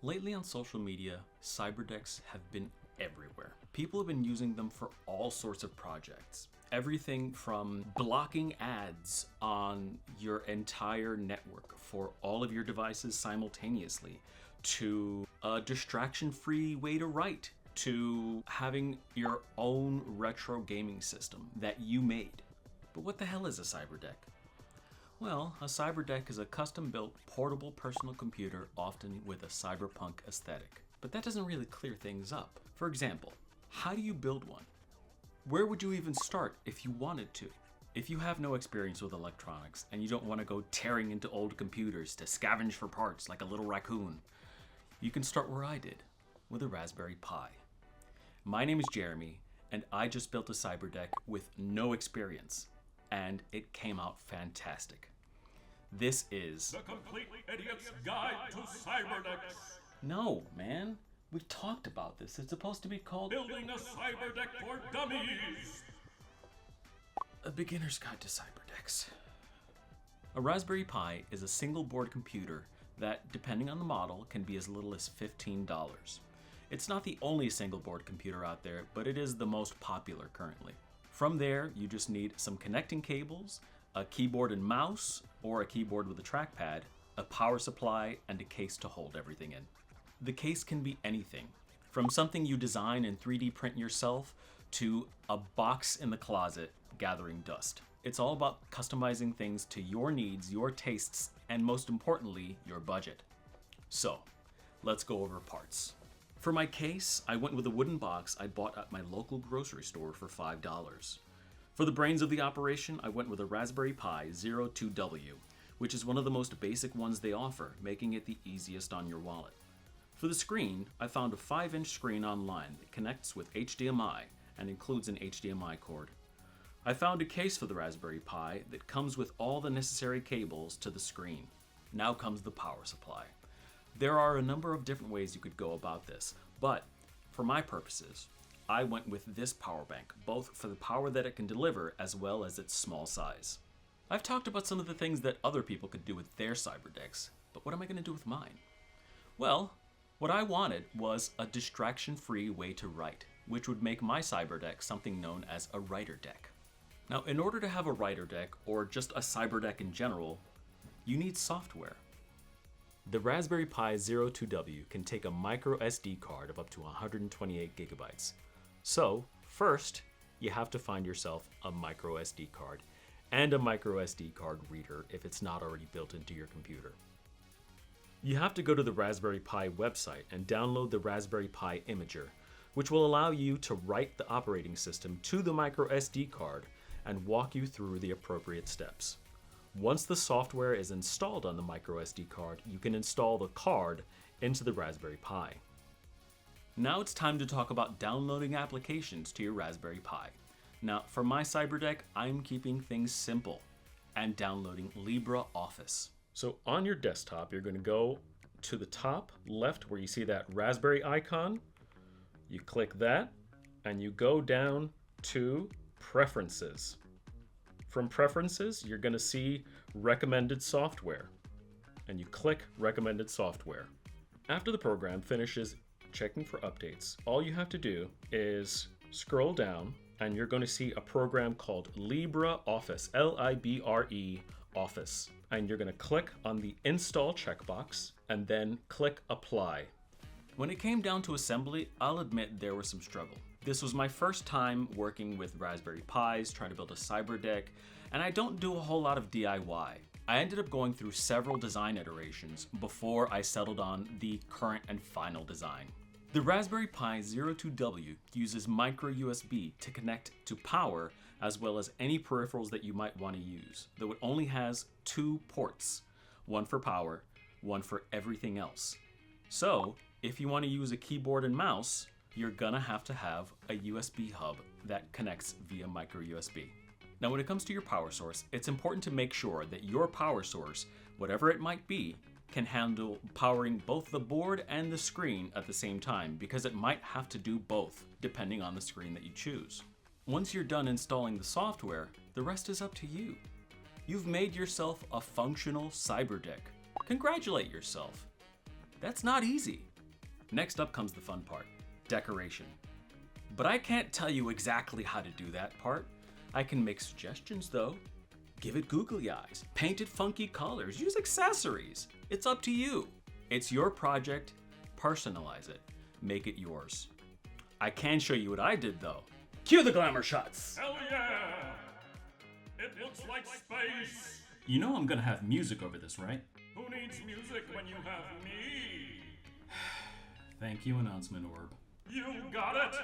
Lately on social media, Cyberdecks have been everywhere. People have been using them for all sorts of projects. Everything from blocking ads on your entire network for all of your devices simultaneously, to a distraction-free way to write, to having your own retro gaming system that you made. But what the hell is a cyberdeck? Well, a cyberdeck is a custom-built, portable personal computer, often with a cyberpunk aesthetic. But that doesn't really clear things up. For example, how do you build one? Where would you even start if you wanted to? If you have no experience with electronics and you don't want to go tearing into old computers to scavenge for parts like a little raccoon, you can start where I did, with a Raspberry Pi. My name is Jeremy, and I just built a cyberdeck with no experience, and it came out fantastic. This is The Complete Idiot's Guide to Cyberdecks. No, man. We've talked about this. It's supposed to be called Building a Cyberdeck for Dummies. A Beginner's Guide to Cyberdecks. A Raspberry Pi is a single board computer that, depending on the model, can be as little as $15. It's not the only single board computer out there, but it is the most popular currently. From there, you just need some connecting cables, a keyboard and mouse, or a keyboard with a trackpad, a power supply, and a case to hold everything in. The case can be anything, from something you design and 3D print yourself to a box in the closet gathering dust. It's all about customizing things to your needs, your tastes, and most importantly, your budget. So, let's go over parts. For my case, I went with a wooden box I bought at my local grocery store for $5. For the brains of the operation, I went with a Raspberry Pi 02W, which is one of the most basic ones they offer, making it the easiest on your wallet. For the screen, I found a 5-inch screen online that connects with HDMI and includes an HDMI cord. I found a case for the Raspberry Pi that comes with all the necessary cables to the screen. Now comes the power supply. There are a number of different ways you could go about this, but for my purposes, I went with this power bank, both for the power that it can deliver as well as its small size. I've talked about some of the things that other people could do with their cyberdecks, but what am I going to do with mine? Well, what I wanted was a distraction-free way to write, which would make my cyberdeck something known as a writer deck. Now, in order to have a writer deck, or just a cyberdeck in general, you need software. The Raspberry Pi 02W can take a micro SD card of up to 128 gigabytes. So, first, you have to find yourself a micro SD card and a micro SD card reader if it's not already built into your computer. You have to go to the Raspberry Pi website and download the Raspberry Pi Imager, which will allow you to write the operating system to the micro SD card and walk you through the appropriate steps. Once the software is installed on the micro SD card, you can install the card into the Raspberry Pi. Now it's time to talk about downloading applications to your Raspberry Pi. Now, for my cyberdeck, I'm keeping things simple and downloading LibreOffice. So on your desktop, you're going to go to the top left where you see that Raspberry icon. You click that and you go down to Preferences. From Preferences, you're going to see Recommended Software, and you click Recommended Software. After the program finishes checking for updates, all you have to do is scroll down, and you're going to see a program called LibreOffice, L-I-B-R-E Office, and you're going to click on the Install checkbox, and then click Apply. When it came down to assembly, I'll admit there was some struggle. This was my first time working with Raspberry Pis, trying to build a cyberdeck, and I don't do a whole lot of DIY. I ended up going through several design iterations before I settled on the current and final design. The Raspberry Pi 02W uses micro USB to connect to power as well as any peripherals that you might want to use, though it only has 2 ports, one for power, one for everything else. So, if you want to use a keyboard and mouse, you're gonna have to have a USB hub that connects via micro USB. Now, when it comes to your power source, it's important to make sure that your power source, whatever it might be, can handle powering both the board and the screen at the same time, because it might have to do both, depending on the screen that you choose. Once you're done installing the software, the rest is up to you. You've made yourself a functional cyberdeck. Congratulate yourself. That's not easy. Next up comes the fun part, decoration. But I can't tell you exactly how to do that part. I can make suggestions though. Give it googly eyes, paint it funky colors, use accessories. It's up to you. It's your project, personalize it, make it yours. I can show you what I did though. Cue the glamour shots. Hell yeah! It looks like space! You know I'm gonna have music over this, right? Who needs music when you have me? Thank you, announcement orb. You got it!